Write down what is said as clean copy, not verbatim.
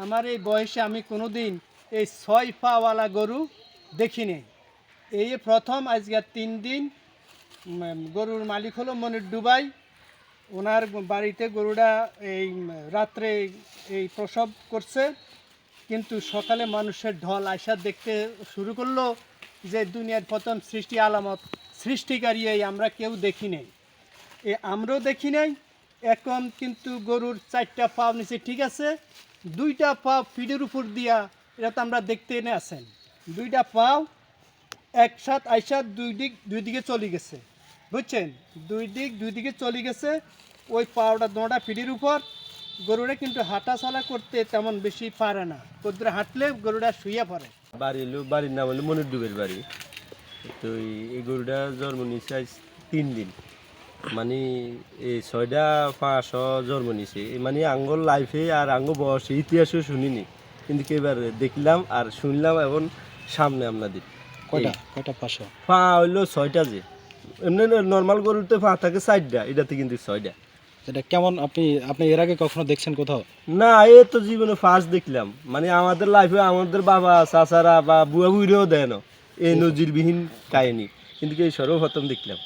আমার এই বয়সে আমি কোনোদিন এই 6 পাওয়ালা গরু দেখিনি। এই প্রথম আজকে 3 দিন গরুর মালিক হলো মনির ডুবাই। ওনার বাড়িতে গরুটা এই রাত্রে এই প্রসব করছে, কিন্তু সকালে মানুষের ঢল আশা দেখতে শুরু করলো যে দুনিয়ার প্রথম সৃষ্টি আলামত সৃষ্টিকারী এই আমরা কেউ দেখি নাই, আমরাও দেখি নাই। এখন কিন্তু গরুর 4টা পাও নিচে ঠিক আছে, 2টা পাও পিঠের উপর দিয়া, এটা তো আমরা দেখতে এনে আছেন, 2টা পাও একসাথ আইসা দুই দিকে চলে গেছে, বুঝছেন, দুই দিকে চলে গেছে। ওই পাওটা দোঁড়া পিঠের উপর, গরুরা কিন্তু হাঁটা চলা করতে তেমন বেশি পারে না, কদ্দুরে হাঁটলে গরুটা শুয়ে পড়ে। বাড়ির নাম হলো মনির ডুবের বাড়ি। তো এই গরুটা জন্ম নিচ্ছে আজ 3 দিন, মানে এই 6টা পাঁচশো জন্ম নিছে, মানে আঙ্গল লাইফে আর আঙ্গ বয়সে ইতিহাসও শুনিনি, কিন্তু এবার দেখলাম আর শুনলাম এখন সামনে আপনাদের। কয়টা পাঁচশো পা হইলো 6টা, যে এমনি নর্মাল গরুতে পা থাকে 4টা, এটাতে কিন্তু 6টা। এটা কেমন, আপনি এর আগে কখনো দেখছেন কোথাও? না, এ তো জীবনে ফার্স্ট দেখলাম, মানে আমাদের লাইফে আমাদের বাবা চাচারা বা বুয়া বুড়িও দেয় না এই নজিরবিহীন কাহিনী, কিন্তু এই সর্বপ্রথম দেখলাম।